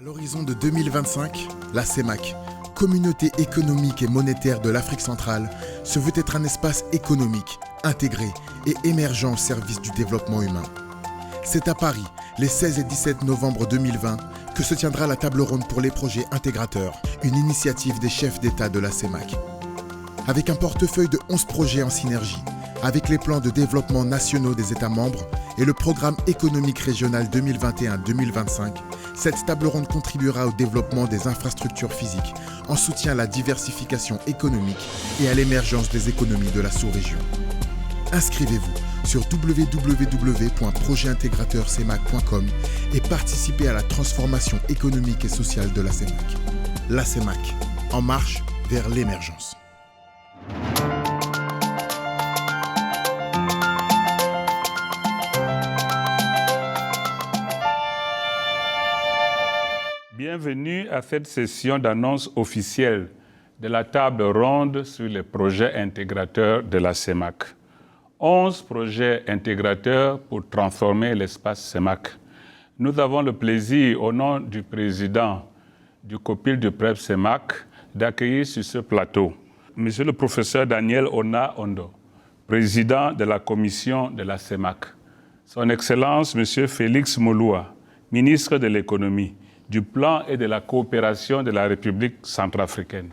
À l'horizon de 2025, la CEMAC, Communauté économique et monétaire de l'Afrique centrale, se veut être un espace économique, intégré et émergent au service du développement humain. C'est à Paris, les 16 et 17 novembre 2020, que se tiendra la table ronde pour les projets intégrateurs, une initiative des chefs d'État de la CEMAC. Avec un portefeuille de 11 projets en synergie, avec les plans de développement nationaux des États membres et le programme économique régional 2021-2025, cette table ronde contribuera au développement des infrastructures physiques, en soutien à la diversification économique et à l'émergence des économies de la sous-région. Inscrivez-vous sur www.projetintégrateurcemac.com et participez à la transformation économique et sociale de la CEMAC. La CEMAC, en marche vers l'émergence. Bienvenue à cette session d'annonce officielle de la table ronde sur les projets intégrateurs de la CEMAC. 11 projets intégrateurs pour transformer l'espace CEMAC. Nous avons le plaisir, au nom du président du COPIL du PREP CEMAC, d'accueillir sur ce plateau Monsieur le professeur Daniel Ona Ondo, président de la commission de la CEMAC. Son Excellence Monsieur Félix Moloua, ministre de l'économie, du plan et de la coopération de la République centrafricaine.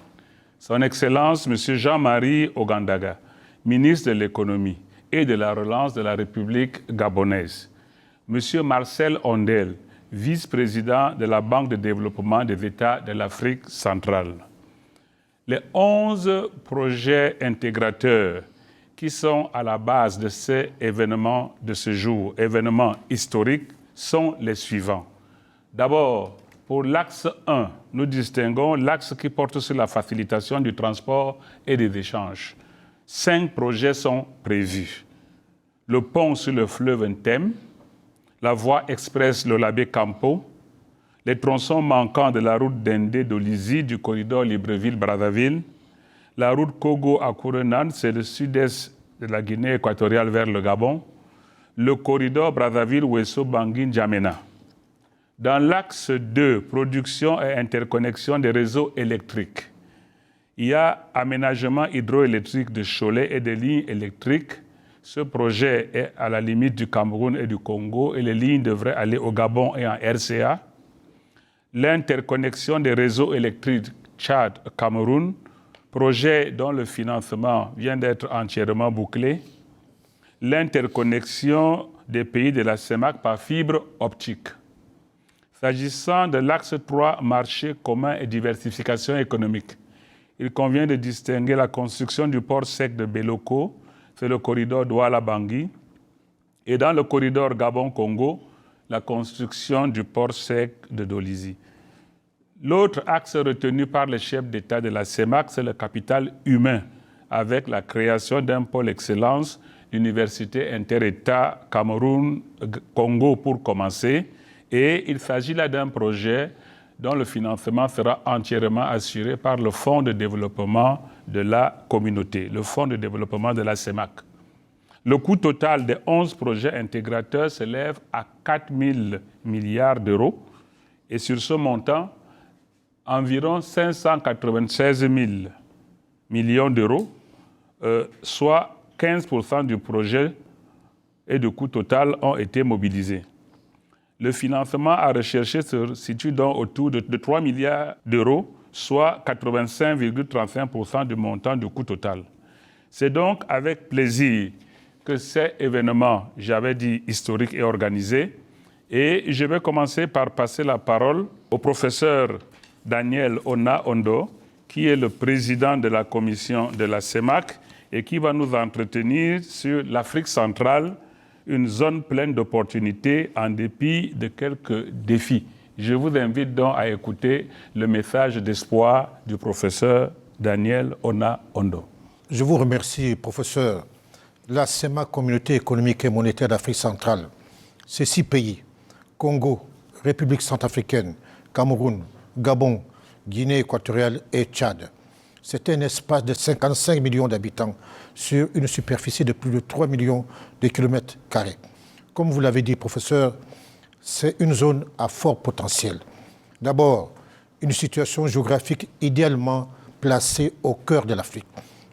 Son Excellence Monsieur Jean-Marie Ogandaga, ministre de l'économie et de la relance de la République gabonaise. Monsieur Marcel Ondel, vice-président de la Banque de développement des États de l'Afrique centrale. Les 11 projets intégrateurs qui sont à la base de ces événements de ce jour, événements historiques, sont les suivants. D'abord, pour l'axe 1, nous distinguons l'axe qui porte sur la facilitation du transport et des échanges. 5 projets sont prévus. Le pont sur le fleuve Ntem, la voie express Lolabé-Campo, les tronçons manquants de la route d'Endé-Dolisie du corridor Libreville-Brazzaville, la route Kogo-Akurenan, c'est le sud-est de la Guinée équatoriale vers le Gabon, le corridor Brazzaville-Ouesso-Bangui-N'Djamena. Dans l'axe 2, production et interconnexion des réseaux électriques, il y a aménagement hydroélectrique de Cholet et des lignes électriques. Ce projet est à la limite du Cameroun et du Congo et les lignes devraient aller au Gabon et en RCA. L'interconnexion des réseaux électriques Tchad-Cameroun, projet dont le financement vient d'être entièrement bouclé. L'interconnexion des pays de la CEMAC par fibre optique. S'agissant de l'axe 3, marché commun et diversification économique, il convient de distinguer la construction du port sec de Beloko, c'est le corridor Douala-Bangui, et dans le corridor Gabon-Congo, la construction du port sec de Dolisie. L'autre axe retenu par les chefs d'État de la CEMAC, c'est le capital humain, avec la création d'un pôle excellence, l'Université inter-État Cameroun-Congo pour commencer. Et il s'agit là d'un projet dont le financement sera entièrement assuré par le Fonds de développement de la communauté, le Fonds de développement de la CEMAC. Le coût total des 11 projets intégrateurs s'élève à 4 000 milliards d'euros. Et sur ce montant, environ 596 000 millions d'euros, soit 15% du projet et du coût total ont été mobilisés. Le financement à rechercher se situe donc autour de 3 milliards d'euros, soit 85,35% du montant du coût total. C'est donc avec plaisir que cet événement, j'avais dit historique et organisé, et je vais commencer par passer la parole au professeur Daniel Ona Ondo, qui est le président de la commission de la CEMAC et qui va nous entretenir sur l'Afrique centrale, une zone pleine d'opportunités en dépit de quelques défis. Je vous invite donc à écouter le message d'espoir du professeur Daniel Ona Ondo. Je vous remercie, professeur. La CEMAC, Communauté économique et monétaire d'Afrique centrale, ces 6 pays, Congo, République centrafricaine, Cameroun, Gabon, Guinée équatoriale et Tchad. C'est un espace de 55 millions d'habitants sur une superficie de plus de 3 millions de kilomètres carrés. Comme vous l'avez dit, professeur, c'est une zone à fort potentiel. D'abord, une situation géographique idéalement placée au cœur de l'Afrique,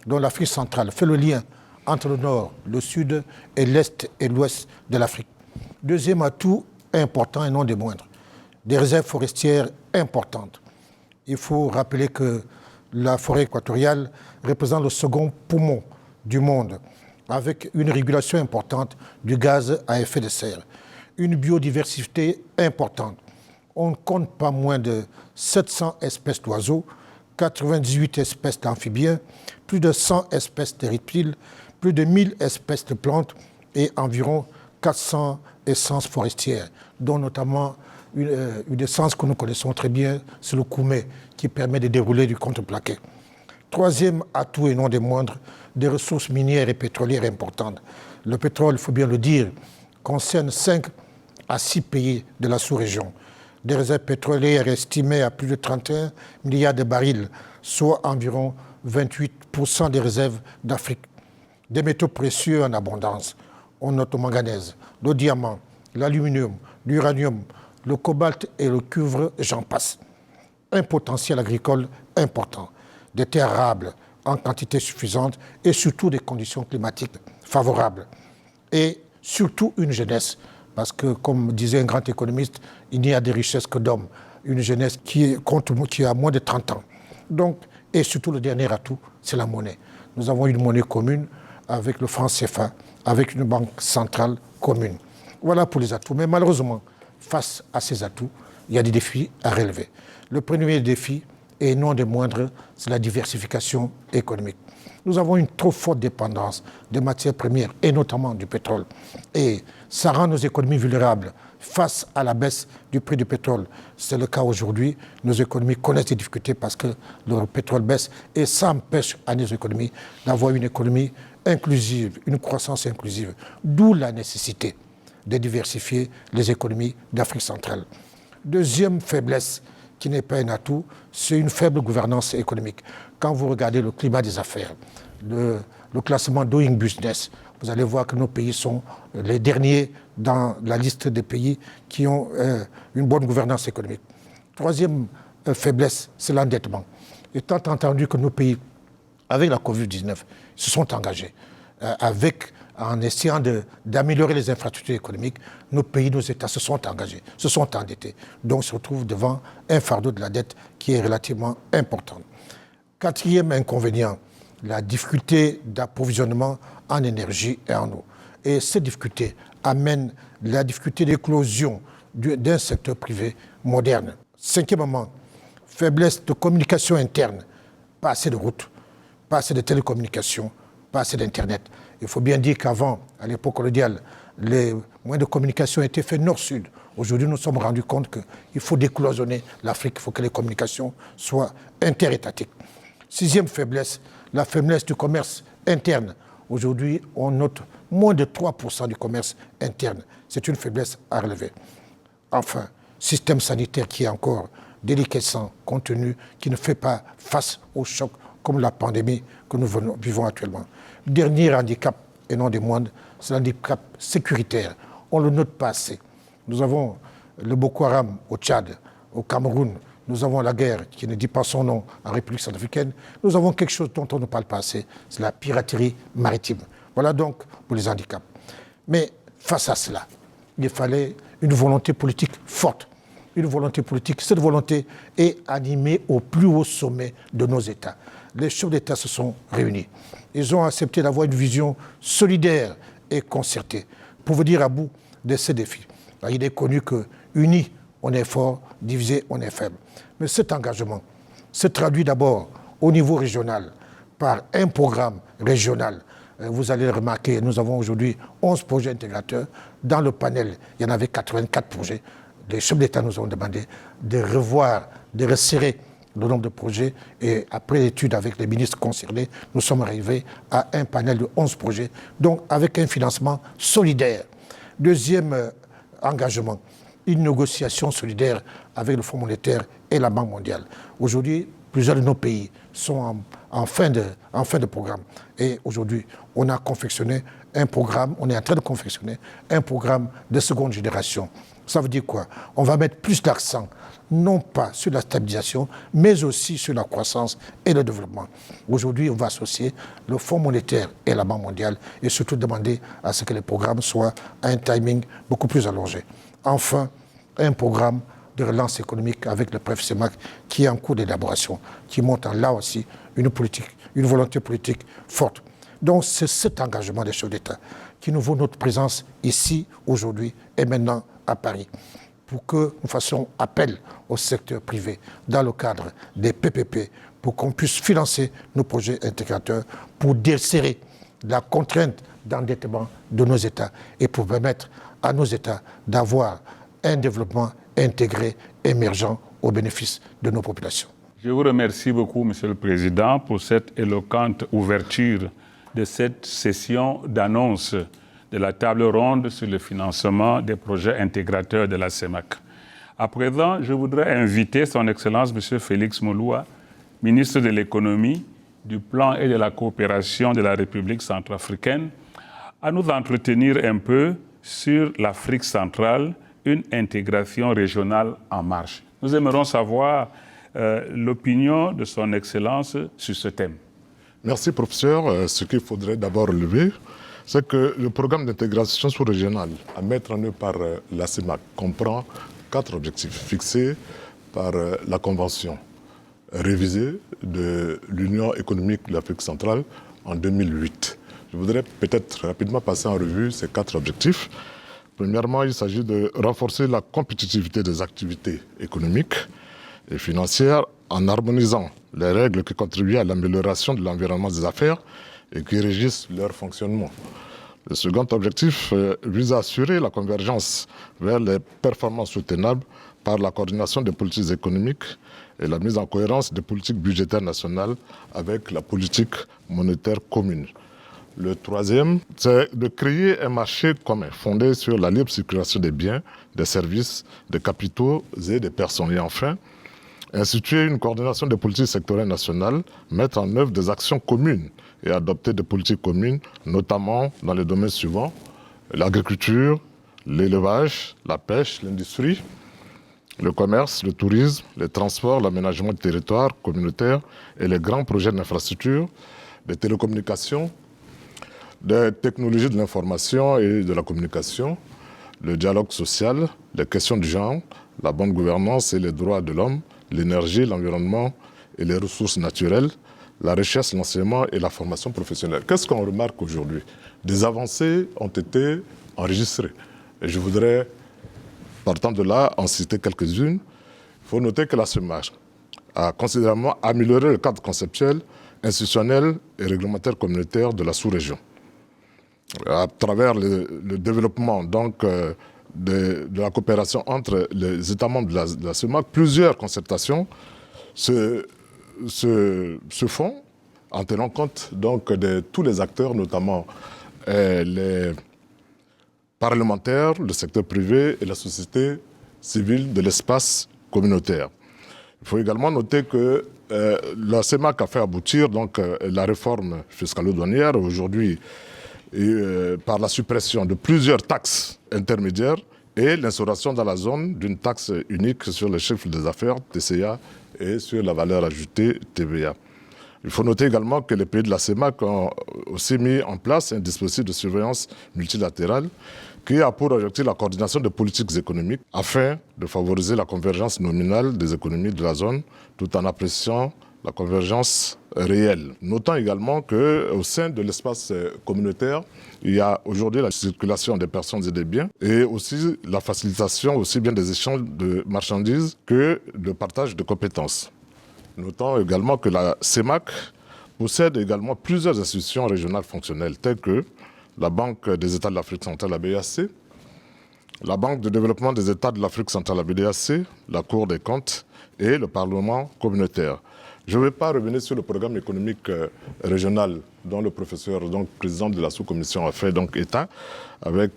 dont l'Afrique centrale fait le lien entre le nord, le sud et l'est et l'ouest de l'Afrique. Deuxième atout important et non des moindres, des réserves forestières importantes. Il faut rappeler que la forêt équatoriale représente le second poumon du monde, avec une régulation importante du gaz à effet de serre, une biodiversité importante. On ne compte pas moins de 700 espèces d'oiseaux, 98 espèces d'amphibiens, plus de 100 espèces de reptiles, plus de 1000 espèces de plantes et environ 400 essences forestières, dont notamment une essence que nous connaissons très bien, c'est le koumé, qui permet de dérouler du contreplaqué. Troisième atout et non des moindres, des ressources minières et pétrolières importantes. Le pétrole, il faut bien le dire, concerne 5 à 6 pays de la sous-région. Des réserves pétrolières estimées à plus de 31 milliards de barils, soit environ 28% des réserves d'Afrique. Des métaux précieux en abondance. On note le manganèse, le diamant, l'aluminium, l'uranium, le cobalt et le cuivre, j'en passe. Un potentiel agricole important, des terres arables en quantité suffisante et surtout des conditions climatiques favorables. Et surtout une jeunesse, parce que comme disait un grand économiste, il n'y a de richesse que d'hommes. Une jeunesse qui a moins de 30 ans. Donc, et surtout le dernier atout, c'est la monnaie. Nous avons une monnaie commune avec le franc CFA, avec une banque centrale commune. Voilà pour les atouts. Mais malheureusement, face à ces atouts, il y a des défis à relever. Le premier défi, et non des moindres, c'est la diversification économique. Nous avons une trop forte dépendance des matières premières, et notamment du pétrole. Et ça rend nos économies vulnérables face à la baisse du prix du pétrole. C'est le cas aujourd'hui. Nos économies connaissent des difficultés parce que le pétrole baisse et ça empêche à nos économies d'avoir une économie inclusive, une croissance inclusive. D'où la nécessité de diversifier les économies d'Afrique centrale. Deuxième faiblesse, qui n'est pas un atout, c'est une faible gouvernance économique. Quand vous regardez le climat des affaires, le classement Doing Business, vous allez voir que nos pays sont les derniers dans la liste des pays qui ont une bonne gouvernance économique. Troisième faiblesse, c'est l'endettement. Étant entendu que nos pays, avec la Covid-19, se sont engagés en essayant d'améliorer les infrastructures économiques, nos pays, nos États se sont engagés, se sont endettés. Donc, se retrouvent devant un fardeau de la dette qui est relativement important. Quatrième inconvénient, la difficulté d'approvisionnement en énergie et en eau. Et cette difficulté amène la difficulté d'éclosion d'un secteur privé moderne. Cinquièmement, faiblesse de communication interne, pas assez de routes, pas assez de télécommunications, pas assez d'Internet. Il faut bien dire qu'avant, à l'époque coloniale, les moyens de communication étaient faits nord-sud. Aujourd'hui, nous nous sommes rendus compte qu'il faut décloisonner l'Afrique, il faut que les communications soient interétatiques. Sixième faiblesse, la faiblesse du commerce interne. Aujourd'hui, on note moins de 3% du commerce interne. C'est une faiblesse à relever. Enfin, système sanitaire qui est encore déliquescent, contenu, qui ne fait pas face aux chocs comme la pandémie que nous vivons actuellement. Dernier handicap, et non des moindres, c'est l'handicap sécuritaire. On ne le note pas assez. Nous avons le Boko Haram au Tchad, au Cameroun. Nous avons la guerre, qui ne dit pas son nom, en République centrafricaine. Nous avons quelque chose dont on ne parle pas assez, c'est la piraterie maritime. Voilà donc pour les handicaps. Mais face à cela, il fallait une volonté politique forte. Une volonté politique, cette volonté est animée au plus haut sommet de nos États. Les chefs d'État se sont réunis. Ils ont accepté d'avoir une vision solidaire et concertée pour venir à bout de ces défis. Alors, il est connu que unis, on est fort, divisé, on est faible. Mais cet engagement se traduit d'abord au niveau régional par un programme régional. Vous allez le remarquer, nous avons aujourd'hui 11 projets intégrateurs. Dans le panel, il y en avait 84 projets. Les chefs d'État nous ont demandé de revoir, de resserrer le nombre de projets. Et après l'étude avec les ministres concernés, nous sommes arrivés à un panel de 11 projets, donc avec un financement solidaire. Deuxième engagement, une négociation solidaire avec le Fonds monétaire et la Banque mondiale. Aujourd'hui, plusieurs de nos pays sont en fin de programme. Et aujourd'hui, on a confectionné un programme, on est en train de confectionner un programme de seconde génération Ça veut dire quoi? On va mettre plus d'accent, non pas sur la stabilisation, mais aussi sur la croissance et le développement. Aujourd'hui, on va associer le Fonds monétaire et la Banque mondiale et surtout demander à ce que les programmes soient à un timing beaucoup plus allongé. Enfin, un programme de relance économique avec le PREF-CEMAC qui est en cours d'élaboration, qui montre là aussi une volonté politique forte. Donc c'est cet engagement des chefs d'État qui nous vaut notre présence ici, aujourd'hui et maintenant à Paris, pour que nous fassions appel au secteur privé dans le cadre des PPP, pour qu'on puisse financer nos projets intégrateurs, pour desserrer la contrainte d'endettement de nos États et pour permettre à nos États d'avoir un développement intégré, émergent au bénéfice de nos populations. Je vous remercie beaucoup, Monsieur le Président, pour cette éloquente ouverture de cette session d'annonce de la table ronde sur le financement des projets intégrateurs de la CEMAC. À présent, je voudrais inviter Son Excellence M. Félix Moloua, ministre de l'Économie, du Plan et de la Coopération de la République centrafricaine, à nous entretenir un peu sur l'Afrique centrale, une intégration régionale en marche. Nous aimerions savoir l'opinion de Son Excellence sur ce thème. Merci, professeur. Ce qu'il faudrait d'abord relever, c'est que le programme d'intégration sous-régionale à mettre en œuvre par la CEMAC comprend 4 objectifs fixés par la Convention révisée de l'Union économique de l'Afrique centrale en 2008. Je voudrais peut-être rapidement passer en revue ces 4 objectifs. Premièrement, il s'agit de renforcer la compétitivité des activités économiques et financières en harmonisant les règles qui contribuent à l'amélioration de l'environnement des affaires et qui régissent leur fonctionnement. Le second objectif vise à assurer la convergence vers les performances soutenables par la coordination des politiques économiques et la mise en cohérence des politiques budgétaires nationales avec la politique monétaire commune. Le troisième, c'est de créer un marché commun fondé sur la libre circulation des biens, des services, des capitaux et des personnes. Et enfin, instituer une coordination des politiques sectorielles nationales, mettre en œuvre des actions communes et adopter des politiques communes, notamment dans les domaines suivants: l'agriculture, l'élevage, la pêche, l'industrie, le commerce, le tourisme, les transports, l'aménagement du territoire communautaire et les grands projets d'infrastructure, des télécommunications, des technologies de l'information et de la communication, le dialogue social, les questions du genre, la bonne gouvernance et les droits de l'homme, l'énergie, l'environnement et les ressources naturelles, la recherche, l'enseignement et la formation professionnelle. Qu'est-ce qu'on remarque aujourd'hui? Des avancées ont été enregistrées. Et je voudrais, partant de là, en citer quelques-unes. Il faut noter que la CEMAC a considérablement amélioré le cadre conceptuel, institutionnel et réglementaire communautaire de la sous-région. À travers le développement de la coopération entre les États membres de la CEMAC, plusieurs concertations se font en tenant compte de tous les acteurs, notamment les parlementaires, le secteur privé et la société civile de l'espace communautaire. Il faut également noter que la CEMAC a fait aboutir la réforme fiscalo-douanière aujourd'hui par la suppression de plusieurs taxes intermédiaires et l'instauration dans la zone d'une taxe unique sur les chiffres des affaires, TCA, et sur la valeur ajoutée, TVA. Il faut noter également que les pays de la CEMAC ont aussi mis en place un dispositif de surveillance multilatérale qui a pour objectif la coordination des politiques économiques afin de favoriser la convergence nominale des économies de la zone tout en appréciant la convergence réelle. Notons également qu'au sein de l'espace communautaire, il y a aujourd'hui la circulation des personnes et des biens et aussi la facilitation aussi bien des échanges de marchandises que de partage de compétences. Notons également que la CEMAC possède également plusieurs institutions régionales fonctionnelles telles que la Banque des États de l'Afrique centrale, la BAC, la Banque de développement des États de l'Afrique centrale, la BDAC, la Cour des comptes et le Parlement communautaire. Je ne vais pas revenir sur le programme économique régional dont le professeur, président de la sous-commission, a fait état, avec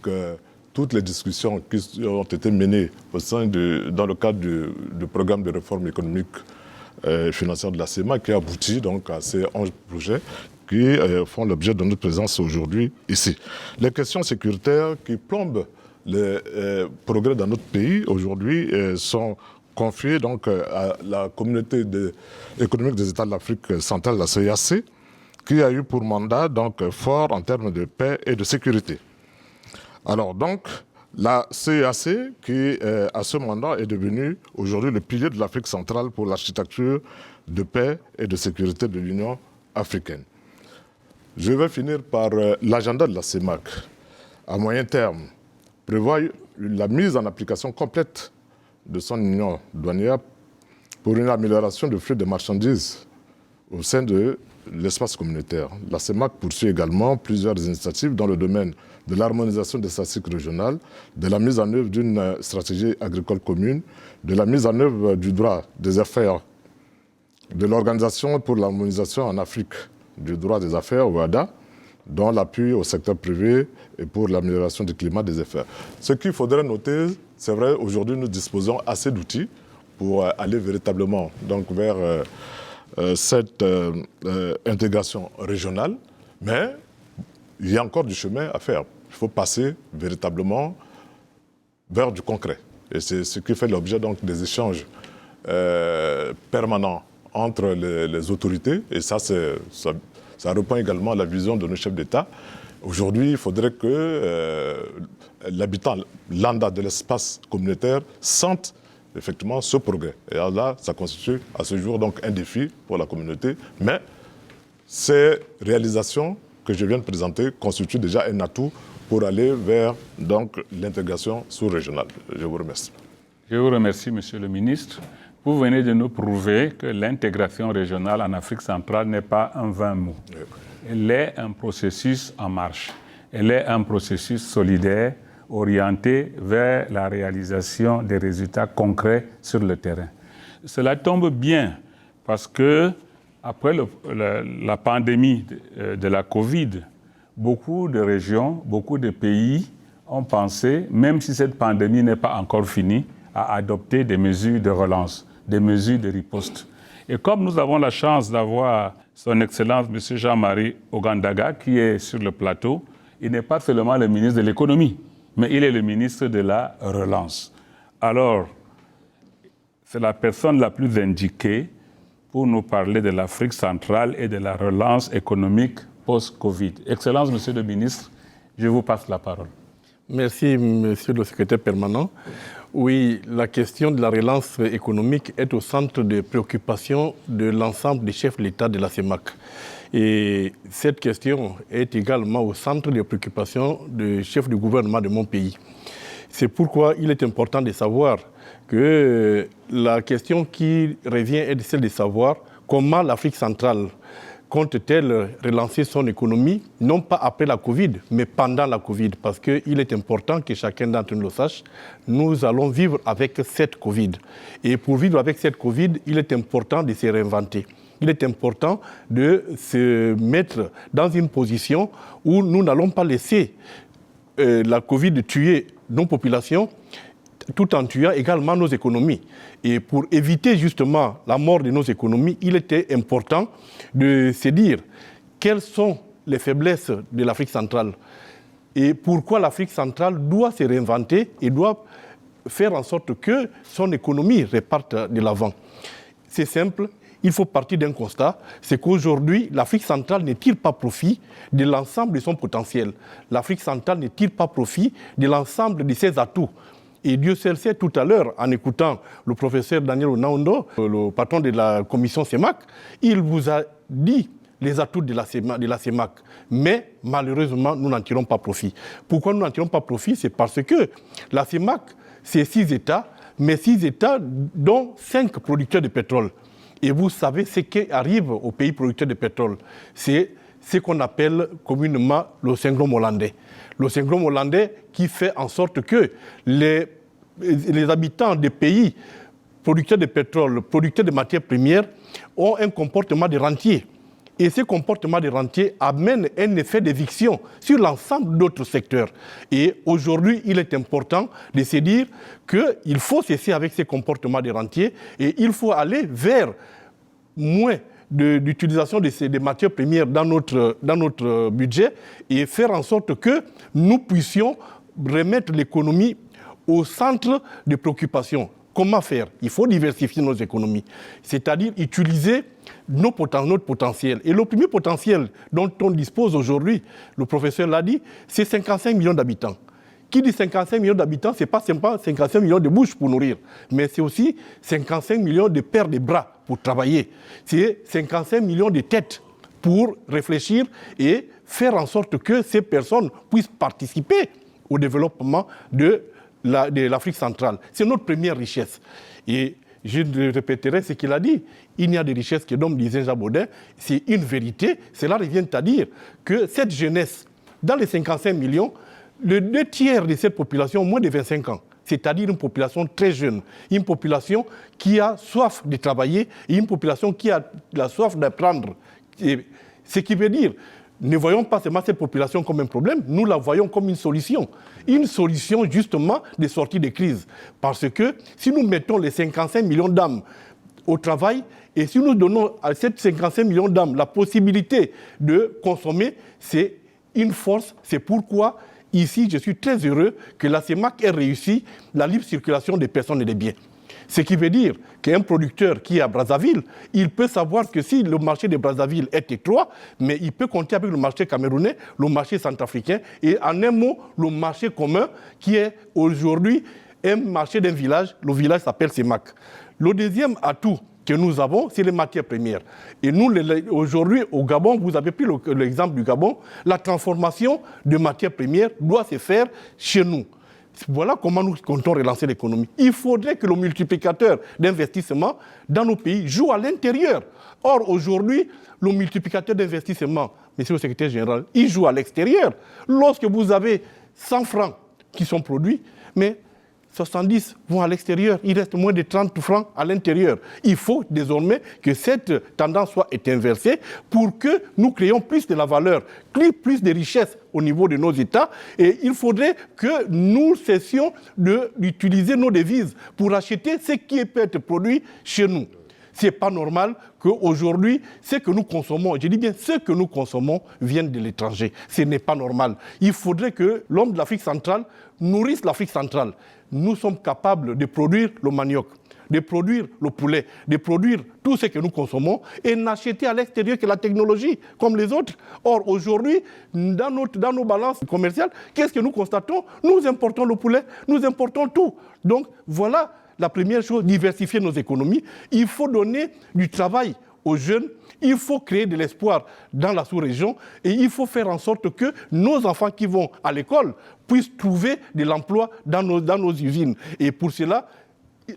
toutes les discussions qui ont été menées dans le cadre du programme de réforme économique financière de la CEMAC qui aboutit à ces 11 projets qui font l'objet de notre présence aujourd'hui ici. Les questions sécuritaires qui plombent les progrès dans notre pays aujourd'hui sont confiés donc, à la communauté économique des États de l'Afrique centrale, la CEEAC, qui a eu pour mandat donc, fort en termes de paix et de sécurité. Alors donc, la CEEAC, qui à ce mandat est devenue aujourd'hui le pilier de l'Afrique centrale pour l'architecture de paix et de sécurité de l'Union africaine. Je vais finir par l'agenda de la CEMAC. À moyen terme, prévoit la mise en application complète de son union douanière pour une amélioration du flux de marchandises au sein de l'espace communautaire. La CEMAC poursuit également plusieurs initiatives dans le domaine de l'harmonisation des statistiques régionales, de la mise en œuvre d'une stratégie agricole commune, de la mise en œuvre du droit des affaires, de l'Organisation pour l'harmonisation en Afrique du droit des affaires, OHADA, dont l'appui au secteur privé et pour l'amélioration du climat des affaires. Ce qu'il faudrait noter, c'est vrai, aujourd'hui nous disposons assez d'outils pour aller véritablement donc, vers cette intégration régionale, mais il y a encore du chemin à faire. Il faut passer véritablement vers du concret. Et c'est ce qui fait l'objet donc, des échanges permanents entre les autorités. Et ça répond également à la vision de nos chefs d'État. Aujourd'hui, il faudrait que l'habitant lambda de l'espace communautaire sente effectivement ce progrès. Et là, ça constitue à ce jour donc un défi pour la communauté. Mais ces réalisations que je viens de présenter constituent déjà un atout pour aller vers donc, l'intégration sous-régionale. Je vous remercie. Je vous remercie, Monsieur le ministre. Vous venez de nous prouver que l'intégration régionale en Afrique centrale n'est pas un vain mot. Oui. Elle est un processus en marche. Elle est un processus solidaire, orienté vers la réalisation des résultats concrets sur le terrain. Cela tombe bien parce que après la pandémie de la Covid, beaucoup de régions, beaucoup de pays ont pensé, même si cette pandémie n'est pas encore finie, à adopter des mesures de relance, des mesures de riposte. Et comme nous avons la chance d'avoir son Excellence M. Jean-Marie Ogandaga qui est sur le plateau, il n'est pas seulement le ministre de l'économie, mais il est le ministre de la relance. Alors, c'est la personne la plus indiquée pour nous parler de l'Afrique centrale et de la relance économique post-Covid. Excellence, Monsieur le ministre, je vous passe la parole. Merci, Monsieur le secrétaire permanent. Oui, la question de la relance économique est au centre des préoccupations de l'ensemble des chefs de l'État de la CEMAC. Et cette question est également au centre des préoccupations des chefs du gouvernement de mon pays. C'est pourquoi il est important de savoir que la question qui revient est celle de savoir comment l'Afrique centrale compte-t-elle relancer son économie, non pas après la Covid, mais pendant la Covid, parce qu'il est important que chacun d'entre nous le sache, nous allons vivre avec cette Covid. Et pour vivre avec cette Covid, il est important de se réinventer. Il est important de se mettre dans une position où nous n'allons pas laisser la Covid tuer nos populations, tout en tuant également nos économies. Et pour éviter justement la mort de nos économies, il était important de se dire quelles sont les faiblesses de l'Afrique centrale et pourquoi l'Afrique centrale doit se réinventer et doit faire en sorte que son économie reparte de l'avant. C'est simple. Il faut partir d'un constat, c'est qu'aujourd'hui, l'Afrique centrale ne tire pas profit de l'ensemble de son potentiel. L'Afrique centrale ne tire pas profit de l'ensemble de ses atouts. Et Dieu seul sait, tout à l'heure, en écoutant le professeur Daniel Onaondo, le patron de la commission CEMAC, il vous a dit les atouts de la CEMAC. Mais malheureusement, nous n'en tirons pas profit. Pourquoi nous n'en tirons pas profit? C'est parce que la CEMAC, c'est 6 États, mais 6 États dont 5 producteurs de pétrole. Et vous savez ce qui arrive aux pays producteurs de pétrole. C'est ce qu'on appelle communément le syndrome hollandais. Le syndrome hollandais qui fait en sorte que les habitants des pays producteurs de pétrole, producteurs de matières premières, ont un comportement de rentier. Et ce comportement de rentier amène un effet d'éviction sur l'ensemble d'autres secteurs. Et aujourd'hui, il est important de se dire qu'il faut cesser avec ces comportements de rentier et il faut aller vers moins d'utilisation des matières premières dans notre budget et faire en sorte que nous puissions remettre l'économie au centre de préoccupation. Comment faire? Il faut diversifier nos économies, c'est-à-dire utiliser notre potentiel. Et le premier potentiel dont on dispose aujourd'hui, le professeur l'a dit, c'est 55 millions d'habitants. Qui dit 55 millions d'habitants, ce n'est pas simplement 55 millions de bouches pour nourrir, mais c'est aussi 55 millions de paires de bras pour travailler. C'est 55 millions de têtes pour réfléchir et faire en sorte que ces personnes puissent participer au développement de l'Afrique centrale. C'est notre première richesse. Et je répéterai ce qu'il a dit. Il n'y a de richesse que d'hommes, disait Jean Baudin. C'est une vérité. Cela revient à dire que cette jeunesse, dans les 55 millions, le 2/3 de cette population, moins de 25 ans, c'est-à-dire une population très jeune, une population qui a soif de travailler et une population qui a la soif d'apprendre. Ce qui veut dire, ne voyons pas seulement cette population comme un problème, nous la voyons comme une solution justement de sortie de crise. Parce que si nous mettons les 55 millions d'âmes au travail et si nous donnons à ces 55 millions d'âmes la possibilité de consommer, c'est une force, c'est pourquoi ici, je suis très heureux que la CEMAC ait réussi la libre circulation des personnes et des biens. Ce qui veut dire qu'un producteur qui est à Brazzaville, il peut savoir que si le marché de Brazzaville est étroit, mais il peut compter avec le marché camerounais, le marché centrafricain et en un mot, le marché commun qui est aujourd'hui un marché d'un village. Le village s'appelle CEMAC. Le deuxième atout que nous avons, c'est les matières premières. Et nous, aujourd'hui, au Gabon, vous avez pris l'exemple du Gabon, la transformation de matières premières doit se faire chez nous. Voilà comment nous comptons relancer l'économie. Il faudrait que le multiplicateur d'investissement dans nos pays joue à l'intérieur. Or, aujourd'hui, le multiplicateur d'investissement, monsieur le secrétaire général, il joue à l'extérieur. Lorsque vous avez 100 francs qui sont produits, mais 70 vont à l'extérieur, il reste moins de 30 francs à l'intérieur. Il faut désormais que cette tendance soit inversée pour que nous créions plus de la valeur, plus de richesse au niveau de nos États. Et il faudrait que nous cessions d'utiliser nos devises pour acheter ce qui peut être produit chez nous. Ce n'est pas normal qu'aujourd'hui, ce que nous consommons, je dis bien ce que nous consommons, vienne de l'étranger. Ce n'est pas normal. Il faudrait que l'homme de l'Afrique centrale nourrisse l'Afrique centrale. Nous sommes capables de produire le manioc, de produire le poulet, de produire tout ce que nous consommons et n'acheter à l'extérieur que la technologie, comme les autres. Or, aujourd'hui, dans nos balances commerciales, qu'est-ce que nous constatons? Nous importons le poulet, nous importons tout. Donc, voilà la première chose, diversifier nos économies. Il faut donner du travail aux jeunes, il faut créer de l'espoir dans la sous-région et il faut faire en sorte que nos enfants qui vont à l'école puissent trouver de l'emploi dans nos usines. Et pour cela,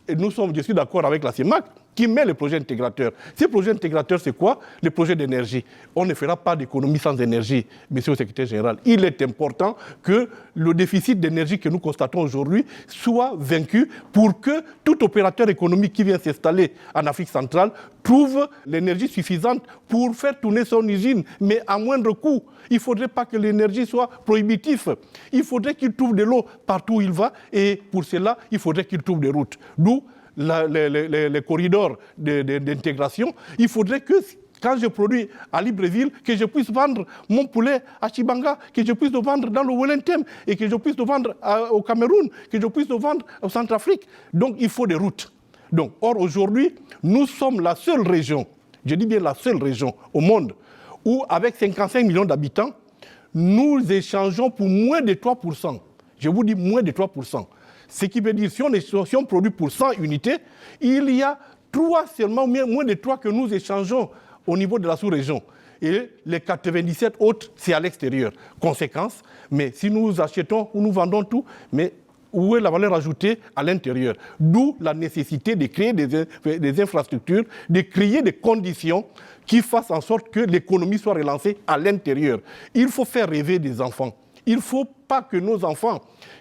je suis d'accord avec la CEMAC qui met les projets intégrateurs. Ces projets intégrateurs, c'est quoi? Les projets d'énergie. On ne fera pas d'économie sans énergie, monsieur le secrétaire général. Il est important que le déficit d'énergie que nous constatons aujourd'hui soit vaincu pour que tout opérateur économique qui vient s'installer en Afrique centrale trouve l'énergie suffisante pour faire tourner son usine, mais à moindre coût. Il ne faudrait pas que l'énergie soit prohibitive. Il faudrait qu'il trouve de l'eau partout où il va et pour cela, il faudrait qu'il trouve des routes. D'où les corridors d'intégration. Il faudrait que, quand je produis à Libreville, que je puisse vendre mon poulet à Chibanga, que je puisse le vendre dans le Wellington et que je puisse le vendre au Cameroun, que je puisse le vendre au Centrafrique. Donc, il faut des routes. Donc, or, aujourd'hui, nous sommes la seule région, je dis bien la seule région au monde, où, avec 55 millions d'habitants, nous échangeons pour moins de 3%. Je vous dis moins de 3%. Ce qui veut dire, si on produit pour 100 unités, il y a 3 seulement, moins de 3 que nous échangeons au niveau de la sous-région. Et les 97 autres, c'est à l'extérieur. Conséquence, mais si nous achetons ou nous vendons tout, mais où est la valeur ajoutée à l'intérieur? D'où la nécessité de créer des infrastructures, de créer des conditions qui fassent en sorte que l'économie soit relancée à l'intérieur. Il faut faire rêver des enfants. Il ne faut pas que nos enfants,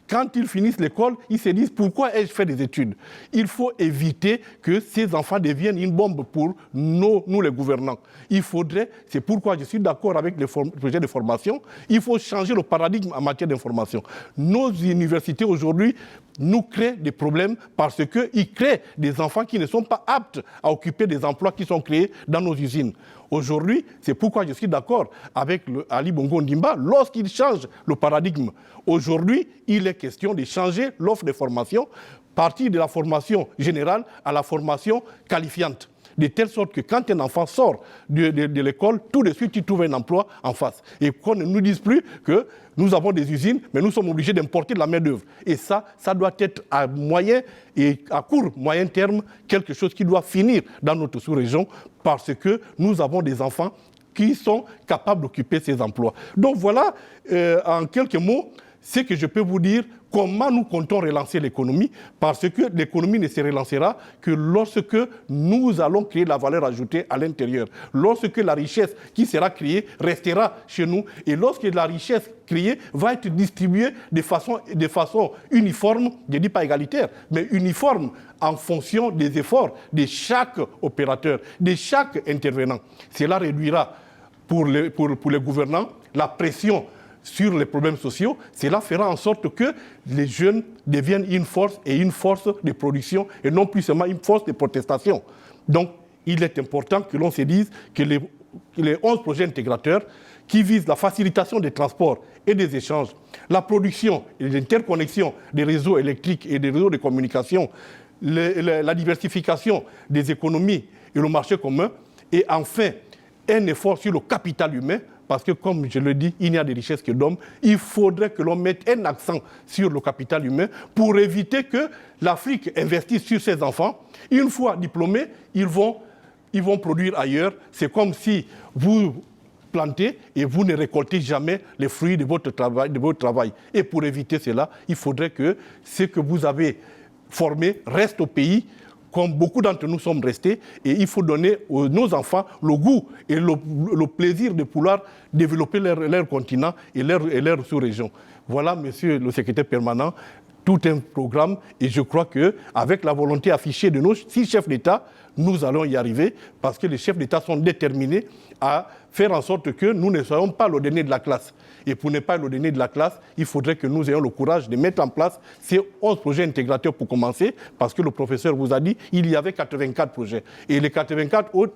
quand ils finissent l'école, ils se disent « Pourquoi ai-je fait des études ?» Il faut éviter que ces enfants deviennent une bombe pour nous les gouvernants. Il faudrait, c'est pourquoi je suis d'accord avec les projets de formation, il faut changer le paradigme en matière d'information. Nos universités aujourd'hui nous crée des problèmes parce qu'il crée des enfants qui ne sont pas aptes à occuper des emplois qui sont créés dans nos usines. Aujourd'hui, c'est pourquoi je suis d'accord avec Ali Bongo Ondimba lorsqu'il change le paradigme. Aujourd'hui, il est question de changer l'offre de formation, partir de la formation générale à la formation qualifiante. De telle sorte que quand un enfant sort de l'école, tout de suite, il trouve un emploi en face. Et qu'on ne nous dise plus que nous avons des usines, mais nous sommes obligés d'importer de la main-d'œuvre. Et ça doit être à moyen et à court, moyen terme, quelque chose qui doit finir dans notre sous-région parce que nous avons des enfants qui sont capables d'occuper ces emplois. Donc voilà, en quelques mots, ce que je peux vous dire, comment nous comptons relancer l'économie, parce que l'économie ne se relancera que lorsque nous allons créer la valeur ajoutée à l'intérieur, lorsque la richesse qui sera créée restera chez nous, et lorsque la richesse créée va être distribuée de façon uniforme, je ne dis pas égalitaire, mais uniforme en fonction des efforts de chaque opérateur, de chaque intervenant. Cela réduira pour les gouvernants la pression sur les problèmes sociaux. Cela fera en sorte que les jeunes deviennent une force de production et non plus seulement une force de protestation. Donc, il est important que l'on se dise que les 11 projets intégrateurs qui visent la facilitation des transports et des échanges, la production et l'interconnexion des réseaux électriques et des réseaux de communication, la diversification des économies et le marché commun, et enfin, un effort sur le capital humain, parce que, comme je le dis, il n'y a de richesses que d'hommes. Il faudrait que l'on mette un accent sur le capital humain pour éviter que l'Afrique investisse sur ses enfants. Une fois diplômés, ils vont produire ailleurs. C'est comme si vous plantez et vous ne récoltez jamais les fruits de votre travail. Et pour éviter cela, il faudrait que ce que vous avez formé reste au pays, comme beaucoup d'entre nous sommes restés, et il faut donner à nos enfants le goût et le plaisir de pouvoir développer leur continent et leur sous-région. Voilà, monsieur le secrétaire permanent, tout un programme, et je crois qu'avec la volonté affichée de nos 6 chefs d'État, nous allons y arriver, parce que les chefs d'État sont déterminés à faire en sorte que nous ne soyons pas le dernier de la classe. Et pour ne pas être le dernier de la classe, il faudrait que nous ayons le courage de mettre en place ces 11 projets intégrateurs pour commencer, parce que le professeur vous a dit qu'il y avait 84 projets. Et les 84 autres,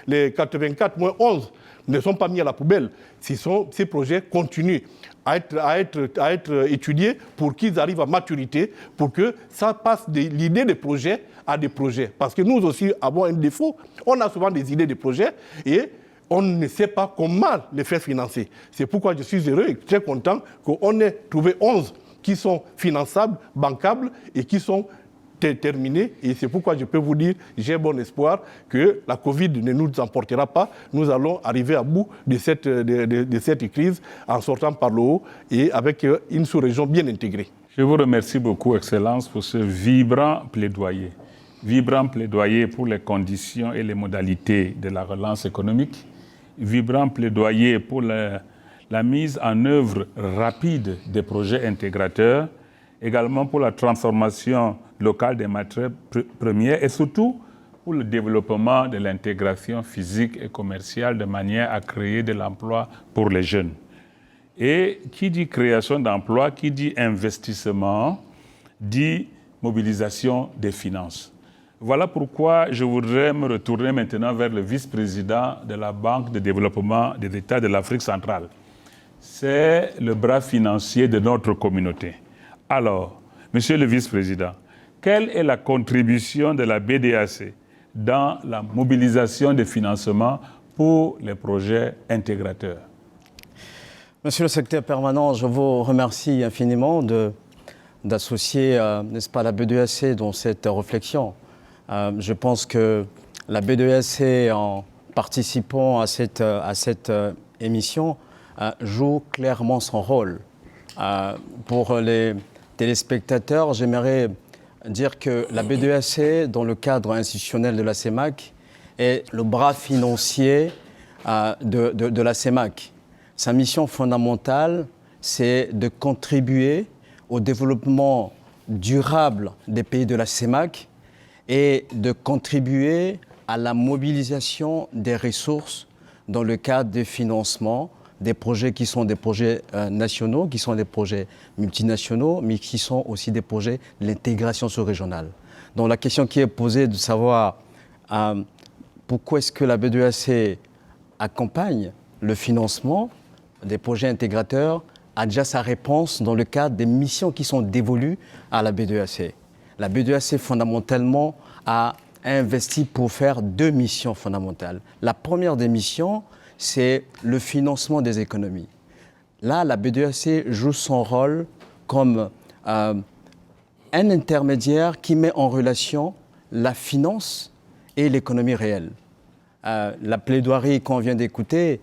les 84 moins 11 ne sont pas mis à la poubelle. Ces projets continuent à être étudiés pour qu'ils arrivent à maturité, pour que ça passe de l'idée de projet à des projets. Parce que nous aussi avons un défaut. On a souvent des idées de projets et on ne sait pas comment les faire financer. C'est pourquoi je suis heureux et très content qu'on ait trouvé 11 qui sont finançables, bancables et qui sont terminés. Et c'est pourquoi je peux vous dire, j'ai bon espoir que la Covid ne nous emportera pas. Nous allons arriver à bout de cette crise en sortant par le haut et avec une sous-région bien intégrée. Je vous remercie beaucoup, Excellence, pour ce vibrant plaidoyer. Vibrant plaidoyer pour les conditions et les modalités de la relance économique. Vibrant plaidoyer pour la mise en œuvre rapide des projets intégrateurs, également pour la transformation locale des matières premières et surtout pour le développement de l'intégration physique et commerciale de manière à créer de l'emploi pour les jeunes. Et qui dit création d'emplois, qui dit investissement, dit mobilisation des finances. Voilà pourquoi je voudrais me retourner maintenant vers le vice-président de la Banque de développement des États de l'Afrique centrale. C'est le bras financier de notre communauté. Alors, monsieur le vice-président, quelle est la contribution de la BDAC dans la mobilisation des financements pour les projets intégrateurs? Monsieur le secrétaire permanent, je vous remercie infiniment d'associer, n'est-ce pas, la BDAC dans cette réflexion. Je pense que la BDAC, en participant à cette émission, joue clairement son rôle. Pour les téléspectateurs, j'aimerais dire que la BDAC, dans le cadre institutionnel de la CEMAC, est le bras financier de la CEMAC. Sa mission fondamentale, c'est de contribuer au développement durable des pays de la CEMAC et de contribuer à la mobilisation des ressources dans le cadre des financements des projets qui sont des projets nationaux, qui sont des projets multinationaux, mais qui sont aussi des projets de l'intégration sous-régionale. Donc la question qui est posée de savoir pourquoi est-ce que la B2AC accompagne le financement des projets intégrateurs a déjà sa réponse dans le cadre des missions qui sont dévolues à la B2AC. La B2AC, fondamentalement, a investi pour faire 2 missions fondamentales. La première des missions, c'est le financement des économies. Là, la B2AC joue son rôle comme un intermédiaire qui met en relation la finance et l'économie réelle. La plaidoirie qu'on vient d'écouter,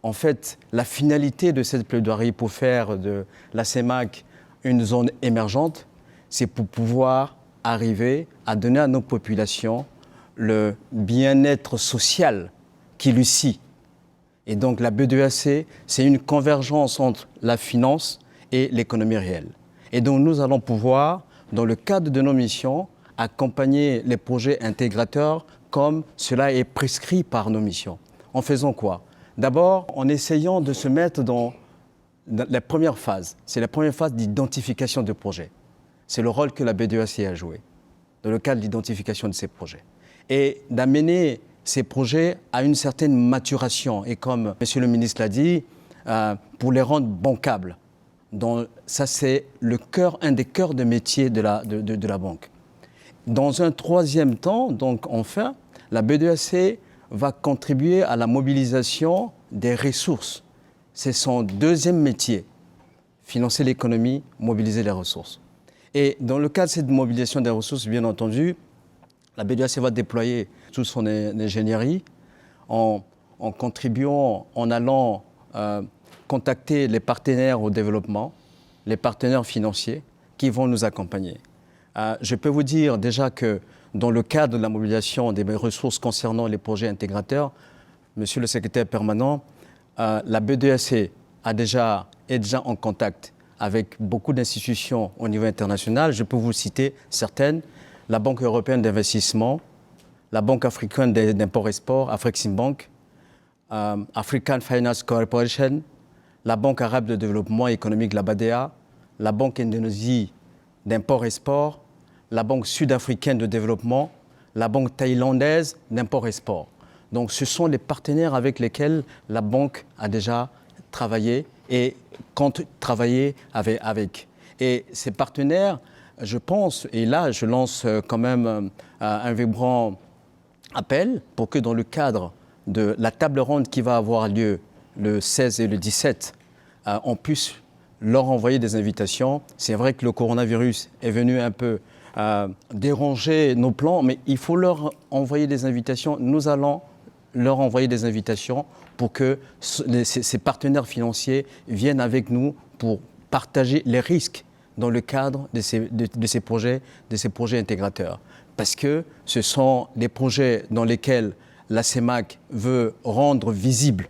en fait, la finalité de cette plaidoirie pour faire de la CEMAC une zone émergente, c'est pour pouvoir arriver à donner à nos populations le bien-être social qui lui scie. Et donc la B2AC, c'est une convergence entre la finance et l'économie réelle. Et donc nous allons pouvoir, dans le cadre de nos missions, accompagner les projets intégrateurs comme cela est prescrit par nos missions. En faisant quoi ? D'abord, en essayant de se mettre dans la première phase. C'est la première phase d'identification de projets. C'est le rôle que la B2AC a joué dans le cadre de l'identification de ces projets. Et d'amener ces projets à une certaine maturation. Et comme M. le ministre l'a dit, pour les rendre bancables. Donc, ça, c'est un des cœurs de métier de la banque. Dans un troisième temps, donc enfin, la B2AC va contribuer à la mobilisation des ressources. C'est son deuxième métier, financer l'économie, mobiliser les ressources. Et dans le cadre de cette mobilisation des ressources, bien entendu, la B2AC va déployer toute son ingénierie en contribuant, en allant contacter les partenaires au développement, les partenaires financiers qui vont nous accompagner. Je peux vous dire déjà que dans le cadre de la mobilisation des ressources concernant les projets intégrateurs, Monsieur le secrétaire permanent, la B2AC est déjà en contact avec beaucoup d'institutions au niveau international. Je peux vous citer certaines, la Banque européenne d'investissement, la Banque africaine d'import-export, Afreximbank, African Finance Corporation, la Banque arabe de développement économique, la BADEA, la Banque indonésie d'import-export, la Banque sud-africaine de développement, la Banque thaïlandaise d'import-export. Donc ce sont les partenaires avec lesquels la banque a déjà travaillé et compte travailler avec. Et ces partenaires, je pense, et là je lance quand même un vibrant appel pour que dans le cadre de la table ronde qui va avoir lieu le 16 et le 17, on puisse leur envoyer des invitations. C'est vrai que le coronavirus est venu un peu déranger nos plans, mais il faut leur envoyer des invitations. Nous allons leur envoyer des invitations pour que ces partenaires financiers viennent avec nous pour partager les risques dans le cadre de ces projets intégrateurs. Parce que ce sont des projets dans lesquels la CEMAC veut rendre visible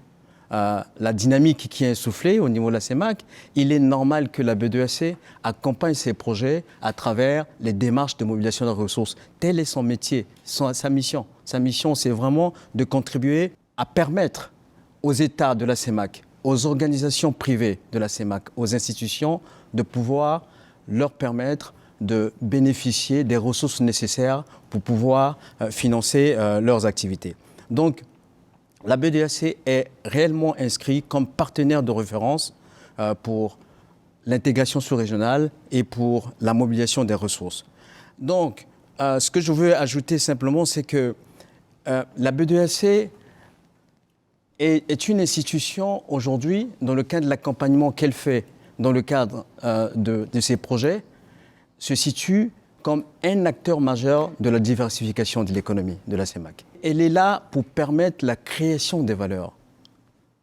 la dynamique qui est insufflée au niveau de la CEMAC. Il est normal que la B2AC accompagne ces projets à travers les démarches de mobilisation de ressources. Tel est son métier, sa mission. Sa mission, c'est vraiment de contribuer à permettre aux États de la CEMAC, aux organisations privées de la CEMAC, aux institutions, de pouvoir leur permettre de bénéficier des ressources nécessaires pour pouvoir financer leurs activités. Donc, la B2AC est réellement inscrite comme partenaire de référence pour l'intégration sous-régionale et pour la mobilisation des ressources. Donc, ce que je veux ajouter simplement, c'est que la B2AC est une institution aujourd'hui, dans le cadre de l'accompagnement qu'elle fait dans le cadre de ces projets, se situe comme un acteur majeur de la diversification de l'économie de la CEMAC. Elle est là pour permettre la création des valeurs.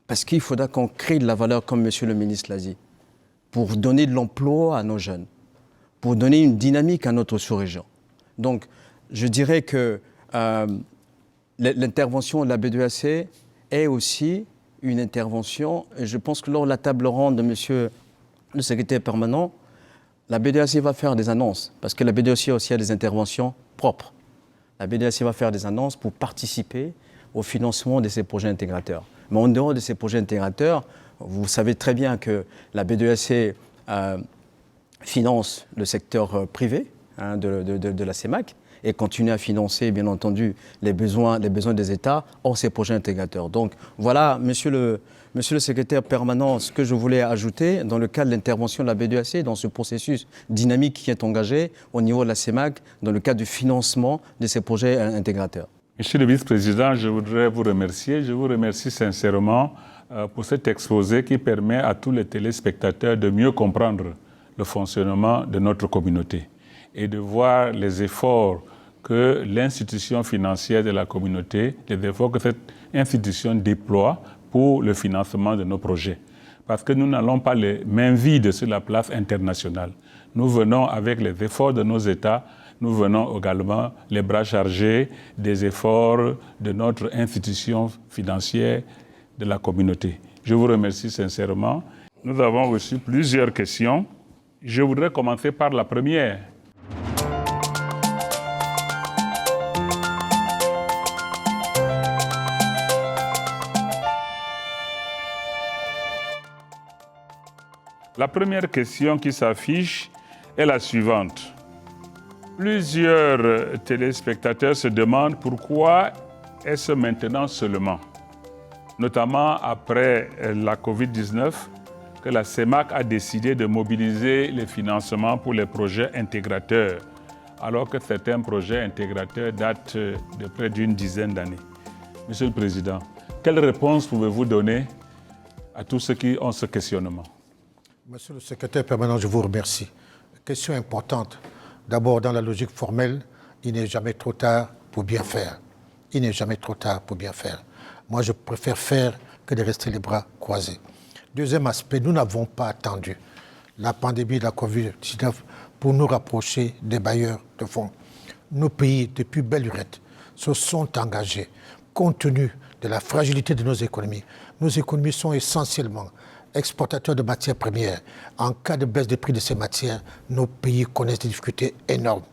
Parce qu'il faudra qu'on crée de la valeur, comme Monsieur le ministre l'a dit, pour donner de l'emploi à nos jeunes, pour donner une dynamique à notre sous-région. Donc, je dirais que l'intervention de la B2AC est aussi une intervention, et je pense que lors de la table ronde de Monsieur le secrétaire permanent, la B2AC va faire des annonces, parce que la B2AC aussi a des interventions propres. La B2AC va faire des annonces pour participer au financement de ces projets intégrateurs. Mais en dehors de ces projets intégrateurs, Vous savez très bien que la B2AC finance le secteur privé de la CEMAC et continue à financer, bien entendu, les besoins des États hors ces projets intégrateurs. Donc voilà, monsieur le secrétaire permanent, ce que je voulais ajouter dans le cadre de l'intervention de la B2AC dans ce processus dynamique qui est engagé au niveau de la CEMAC dans le cadre du financement de ces projets intégrateurs. Monsieur le vice-président, je voudrais vous remercier. Je vous remercie sincèrement pour cet exposé qui permet à tous les téléspectateurs de mieux comprendre le fonctionnement de notre communauté et de voir les efforts que l'institution financière de la communauté, les efforts que cette institution déploie pour le financement de nos projets. Parce que nous n'allons pas les mains vides sur la place internationale. Nous venons avec les efforts de nos États, nous venons également les bras chargés des efforts de notre institution financière de la communauté. Je vous remercie sincèrement. Nous avons reçu plusieurs questions. Je voudrais commencer par la première. La première question qui s'affiche est la suivante. Plusieurs téléspectateurs se demandent pourquoi est-ce maintenant seulement, notamment après la COVID-19, que la CEMAC a décidé de mobiliser les financements pour les projets intégrateurs, alors que certains projets intégrateurs datent de près d'une dizaine d'années. Monsieur le Président, quelle réponse pouvez-vous donner à tous ceux qui ont ce questionnement? Monsieur le secrétaire permanent, je vous remercie. Question importante. D'abord, dans la logique formelle, il n'est jamais trop tard pour bien faire. Il n'est jamais trop tard pour bien faire. Moi, je préfère faire que de rester les bras croisés. Deuxième aspect, nous n'avons pas attendu la pandémie de la COVID-19 pour nous rapprocher des bailleurs de fonds. Nos pays, depuis belle lurette, se sont engagés compte tenu de la fragilité de nos économies. Nos économies sont essentiellement exportateurs de matières premières. En cas de baisse des prix de ces matières, nos pays connaissent des difficultés énormes.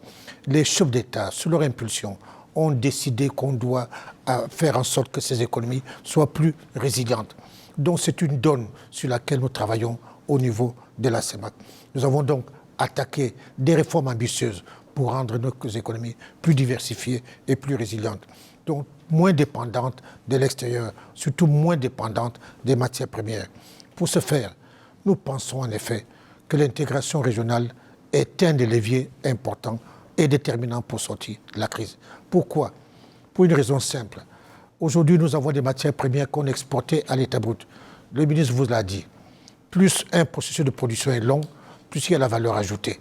Les chefs d'État, sous leur impulsion, ont décidé qu'on doit faire en sorte que ces économies soient plus résilientes. Donc c'est une donne sur laquelle nous travaillons au niveau de la CEMAC. Nous avons donc attaqué des réformes ambitieuses pour rendre nos économies plus diversifiées et plus résilientes. Donc moins dépendantes de l'extérieur, surtout moins dépendantes des matières premières. Pour ce faire, nous pensons en effet que l'intégration régionale est un des leviers importants et déterminants pour sortir de la crise. Pourquoi? Pour une raison simple. Aujourd'hui, nous avons des matières premières qu'on exportait à l'état brut. Le ministre vous l'a dit. Plus un processus de production est long, plus il y a la valeur ajoutée.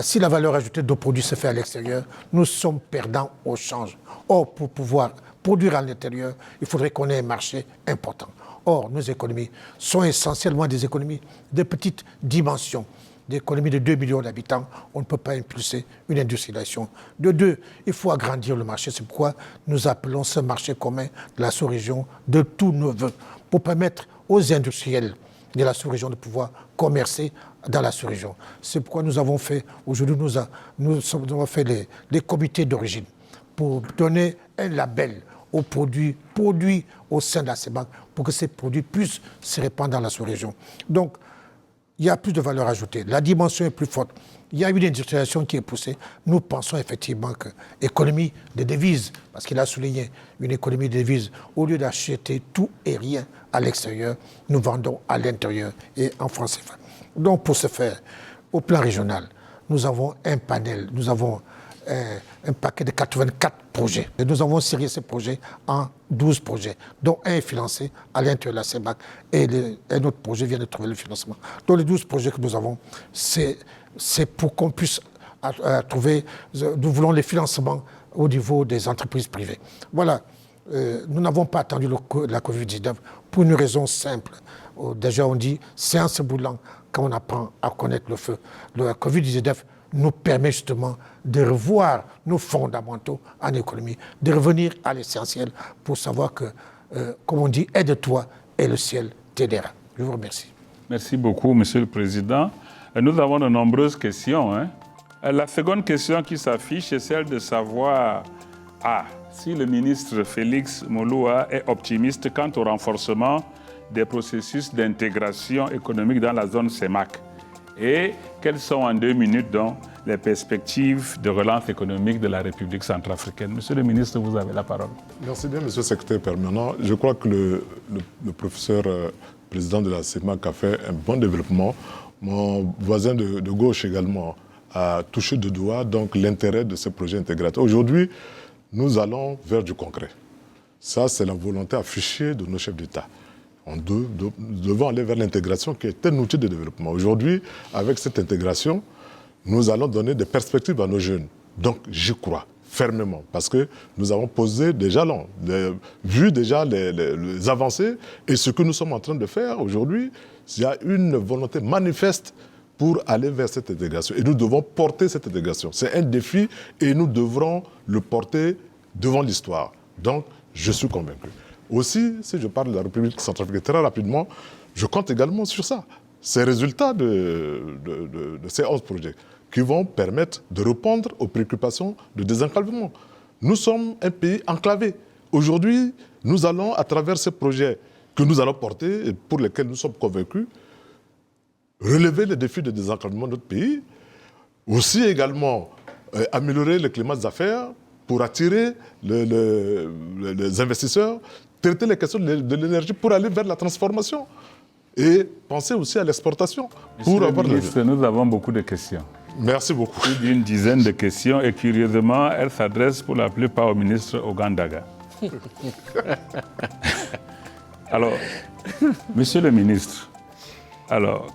Si la valeur ajoutée de nos produits se fait à l'extérieur, nous sommes perdants au change. Or, pour pouvoir produire à l'intérieur, il faudrait qu'on ait un marché important. Or, nos économies sont essentiellement des économies de petite dimension. Des économies de 2 millions d'habitants, on ne peut pas impulser une industrialisation. De deux, il faut agrandir le marché. C'est pourquoi nous appelons ce marché commun de la sous-région de tous nos voeux, pour permettre aux industriels de la sous-région de pouvoir commercer dans la sous-région. C'est pourquoi nous avons fait, aujourd'hui nous avons fait les comités d'origine pour donner un label aux produits au sein de la CEMAC pour que ces produits puissent se répandre dans la sous-région. Donc, il y a plus de valeur ajoutée. La dimension est plus forte. Il y a une industrialisation qui est poussée. Nous pensons effectivement que l'économie des devises, parce qu'il a souligné une économie des devises, au lieu d'acheter tout et rien à l'extérieur, nous vendons à l'intérieur et en francs CFA. Donc, pour ce faire, au plan régional, nous avons un panel, nous avons un paquet de 84 projets. Et nous avons serré ces projets en 12 projets, dont un est financé à l'intérieur de la CEMAC et un autre projet vient de trouver le financement. Donc les 12 projets que nous avons, c'est pour qu'on puisse trouver, nous voulons les financements au niveau des entreprises privées. Voilà, nous n'avons pas attendu la Covid-19 pour une raison simple. Déjà on dit, séance brûlante quand on apprend à connaître le feu. La Covid-19 nous permet justement de revoir nos fondamentaux en économie, de revenir à l'essentiel pour savoir que, comme on dit, aide-toi et le ciel t'aidera. Je vous remercie. Merci beaucoup, Monsieur le Président. Nous avons de nombreuses questions. La seconde question qui s'affiche est celle de savoir si le ministre Félix Moloua est optimiste quant au renforcement des processus d'intégration économique dans la zone CEMAC? Et quelles sont en 2 minutes donc les perspectives de relance économique de la République centrafricaine? Monsieur le ministre, vous avez la parole. Merci bien, monsieur le secrétaire permanent. Je crois que le professeur président de la CEMAC a fait un bon développement. Mon voisin de gauche également a touché de doigt donc l'intérêt de ce projet intégrateur. Aujourd'hui, nous allons vers du concret. Ça, c'est la volonté affichée de nos chefs d'État. Nous devons aller vers l'intégration qui est un outil de développement. Aujourd'hui, avec cette intégration, nous allons donner des perspectives à nos jeunes. Donc, j'y crois fermement, parce que nous avons posé des jalons, vu déjà les avancées, et ce que nous sommes en train de faire aujourd'hui, il y a une volonté manifeste pour aller vers cette intégration. Et nous devons porter cette intégration. C'est un défi et nous devrons le porter devant l'histoire. Donc, je suis convaincu. Aussi, si je parle de la République centrafricaine très rapidement, je compte également sur ça. Ces résultats de ces 11 projets qui vont permettre de répondre aux préoccupations de désenclavement. Nous sommes un pays enclavé. Aujourd'hui, nous allons, à travers ces projets que nous allons porter et pour lesquels nous sommes convaincus, relever les défis de désenclavement de notre pays, aussi également améliorer le climat des affaires pour attirer les investisseurs, traiter les questions de l'énergie pour aller vers la transformation et penser aussi à l'exportation. Monsieur le ministre, nous avons beaucoup de questions. Merci beaucoup. Plus d'une dizaine de questions et curieusement, elles s'adressent pour la plupart au ministre Ogandaga. Alors, monsieur le ministre,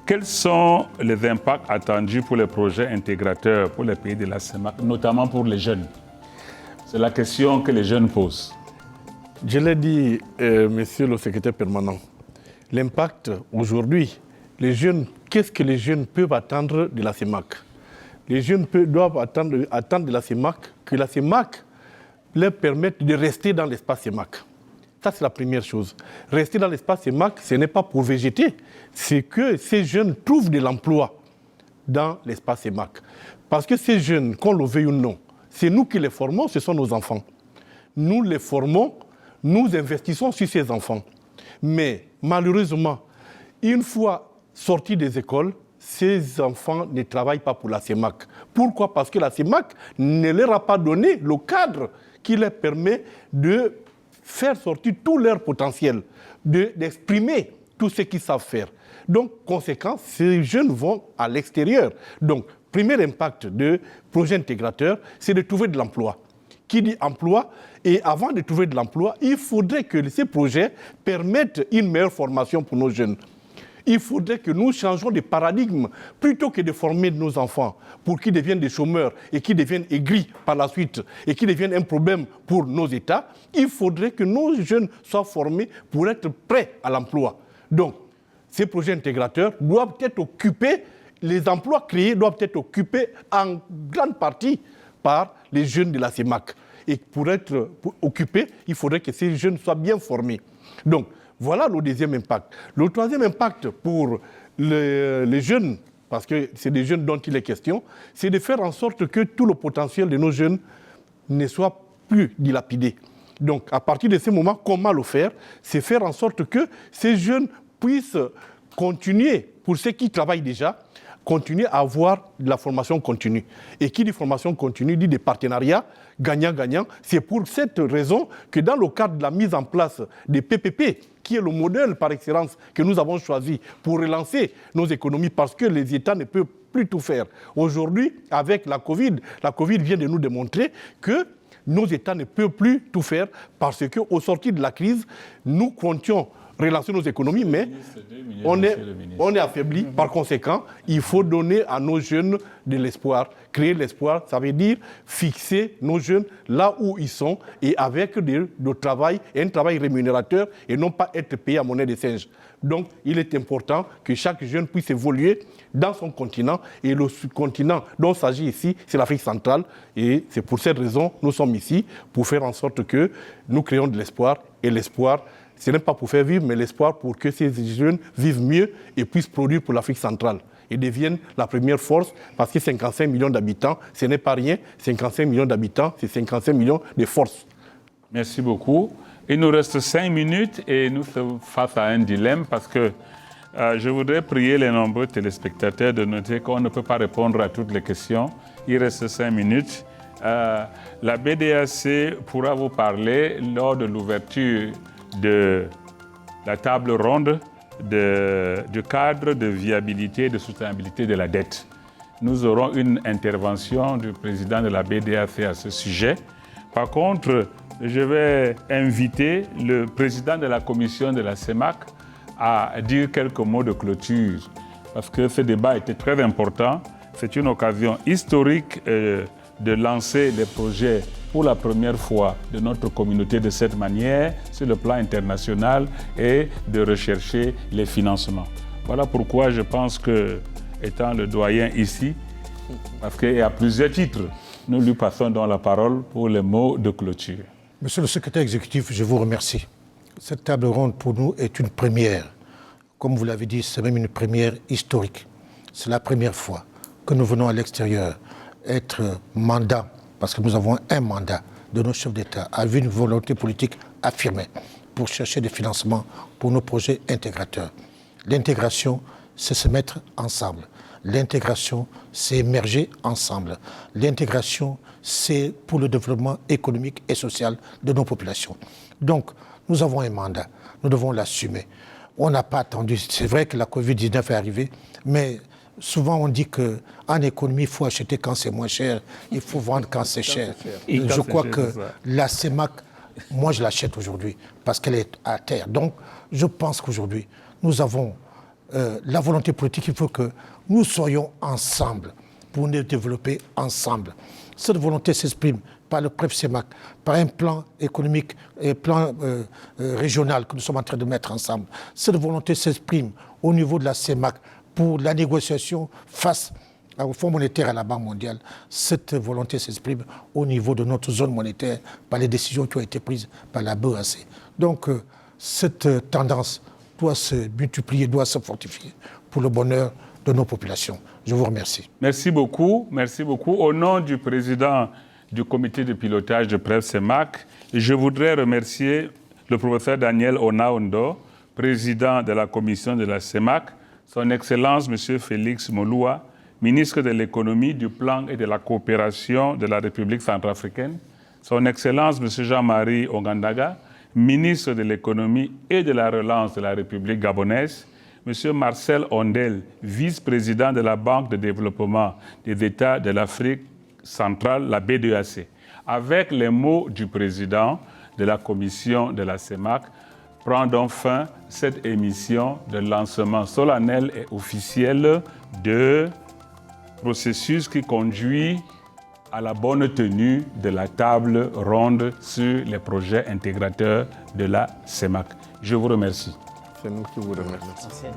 quels sont les impacts attendus pour les projets intégrateurs pour les pays de la CEMAC, notamment pour les jeunes? C'est la question que les jeunes posent. Je l'ai dit, monsieur le secrétaire permanent, l'impact aujourd'hui, les jeunes, qu'est-ce que les jeunes peuvent attendre de la CEMAC? Les jeunes doivent attendre de la CEMAC que la CEMAC leur permette de rester dans l'espace CEMAC. Ça, c'est la première chose. Rester dans l'espace CEMAC, ce n'est pas pour végéter, c'est que ces jeunes trouvent de l'emploi dans l'espace CEMAC. Parce que ces jeunes, qu'on le veuille ou non, c'est nous qui les formons, ce sont nos enfants. Nous les formons, nous investissons sur ces enfants. Mais malheureusement, une fois sortis des écoles, ces enfants ne travaillent pas pour la CEMAC. Pourquoi? Parce que la CEMAC ne leur a pas donné le cadre qui leur permet de faire sortir tout leur potentiel, d'exprimer tout ce qu'ils savent faire. Donc, conséquence, ces jeunes vont à l'extérieur. Donc, premier impact de projet intégrateur, c'est de trouver de l'emploi. Qui dit emploi? Et avant de trouver de l'emploi, il faudrait que ces projets permettent une meilleure formation pour nos jeunes. Il faudrait que nous changions de paradigme plutôt que de former nos enfants pour qu'ils deviennent des chômeurs et qu'ils deviennent aigris par la suite et qu'ils deviennent un problème pour nos États. Il faudrait que nos jeunes soient formés pour être prêts à l'emploi. Donc, ces projets intégrateurs doivent être occupés, les emplois créés doivent être occupés en grande partie par les jeunes de la CEMAC. Et pour être occupés, il faudrait que ces jeunes soient bien formés. Donc, voilà le deuxième impact. Le troisième impact pour les jeunes, parce que c'est des jeunes dont il est question, c'est de faire en sorte que tout le potentiel de nos jeunes ne soit plus dilapidé. Donc, à partir de ce moment, comment le faire? C'est faire en sorte que ces jeunes puissent continuer, pour ceux qui travaillent déjà, continuer à avoir de la formation continue. Et qui dit formation continue dit des partenariats gagnant-gagnant. C'est pour cette raison que dans le cadre de la mise en place des PPP, qui est le modèle par excellence que nous avons choisi pour relancer nos économies, parce que les États ne peuvent plus tout faire. Aujourd'hui, avec la Covid vient de nous démontrer que nos États ne peuvent plus tout faire parce qu'au sortir de la crise, nous comptions relancer nos économies, mais on est affaibli. Par conséquent, il faut donner à nos jeunes de l'espoir. Créer l'espoir, ça veut dire fixer nos jeunes là où ils sont et avec un travail rémunérateur et non pas être payé à monnaie de singe. Donc, il est important que chaque jeune puisse évoluer dans son continent. Et le continent dont il s'agit ici, c'est l'Afrique centrale. Et c'est pour cette raison que nous sommes ici, pour faire en sorte que nous créons de l'espoir. Et l'espoir, ce n'est pas pour faire vivre, mais l'espoir pour que ces jeunes vivent mieux et puissent produire pour l'Afrique centrale et deviennent la première force, parce que 55 millions d'habitants, ce n'est pas rien. 55 millions d'habitants, c'est 55 millions de forces. Merci beaucoup. Il nous reste 5 minutes et nous sommes face à un dilemme parce que je voudrais prier les nombreux téléspectateurs de noter qu'on ne peut pas répondre à toutes les questions. Il reste 5 minutes. La BDAC pourra vous parler lors de l'ouverture de la table ronde du cadre de viabilité et de soutenabilité de la dette. Nous aurons une intervention du président de la BDAC à ce sujet. Par contre, je vais inviter le président de la commission de la CEMAC à dire quelques mots de clôture, parce que ce débat était très important. C'est une occasion historique de lancer les projets pour la première fois de notre communauté de cette manière, sur le plan international, et de rechercher les financements. Voilà pourquoi je pense que, étant le doyen ici, parce qu'il y a plusieurs titres, nous lui passons donc la parole pour les mots de clôture. Monsieur le secrétaire exécutif, je vous remercie. Cette table ronde pour nous est une première. Comme vous l'avez dit, c'est même une première historique. C'est la première fois que nous venons à l'extérieur être mandat, parce que nous avons un mandat de nos chefs d'État, avec une volonté politique affirmée pour chercher des financements pour nos projets intégrateurs. L'intégration, c'est se mettre ensemble. L'intégration, c'est émerger ensemble. L'intégration, c'est pour le développement économique et social de nos populations. Donc, nous avons un mandat, nous devons l'assumer. On n'a pas attendu, c'est vrai que la Covid-19 est arrivée, mais souvent on dit qu'en économie, il faut acheter quand c'est moins cher, il faut vendre quand c'est cher. Je crois que la CEMAC, moi je l'achète aujourd'hui parce qu'elle est à terre. Donc, je pense qu'aujourd'hui, nous avons la volonté politique, il faut que nous soyons ensemble pour nous développer ensemble. Cette volonté s'exprime par le PREF-CEMAC, par un plan économique et plan régional que nous sommes en train de mettre ensemble. Cette volonté s'exprime au niveau de la CEMAC pour la négociation face au Fonds monétaire et à la Banque mondiale. Cette volonté s'exprime au niveau de notre zone monétaire par les décisions qui ont été prises par la BEAC. Donc cette tendance doit se multiplier, doit se fortifier pour le bonheur de nos populations. Je vous remercie. Merci beaucoup. Merci beaucoup. Au nom du président du comité de pilotage de PREF-CEMAC, je voudrais remercier le professeur Daniel Onaondo, président de la commission de la CEMAC, son Excellence M. Félix Moloua, ministre de l'économie, du plan et de la coopération de la République centrafricaine, son Excellence M. Jean-Marie Ogandaga, ministre de l'économie et de la relance de la République gabonaise, M. Marcel Ondel, vice-président de la Banque de développement des États de l'Afrique centrale, la BDAC. Avec les mots du président de la commission de la CEMAC, prend donc fin cette émission de lancement solennel et officiel de processus qui conduit à la bonne tenue de la table ronde sur les projets intégrateurs de la CEMAC. Je vous remercie. C'est nous qui vous remercions.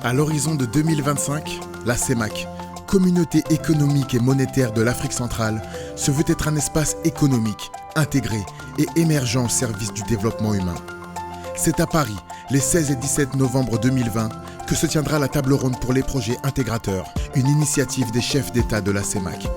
À l'horizon de 2025, la CEMAC, Communauté économique et monétaire de l'Afrique centrale, se veut être un espace économique, intégré et émergent au service du développement humain. C'est à Paris, les 16 et 17 novembre 2020, que se tiendra la table ronde pour les projets intégrateurs, une initiative des chefs d'État de la CEMAC.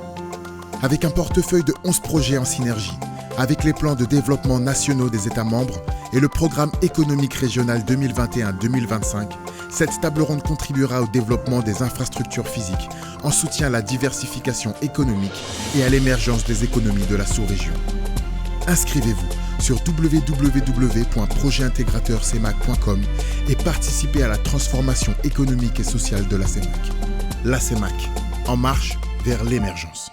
Avec un portefeuille de 11 projets en synergie, avec les plans de développement nationaux des États membres et le programme économique régional 2021-2025, cette table ronde contribuera au développement des infrastructures physiques, en soutien à la diversification économique et à l'émergence des économies de la sous-région. Inscrivez-vous sur www.projetintégrateurcemac.com et participez à la transformation économique et sociale de la CEMAC. La CEMAC, en marche vers l'émergence.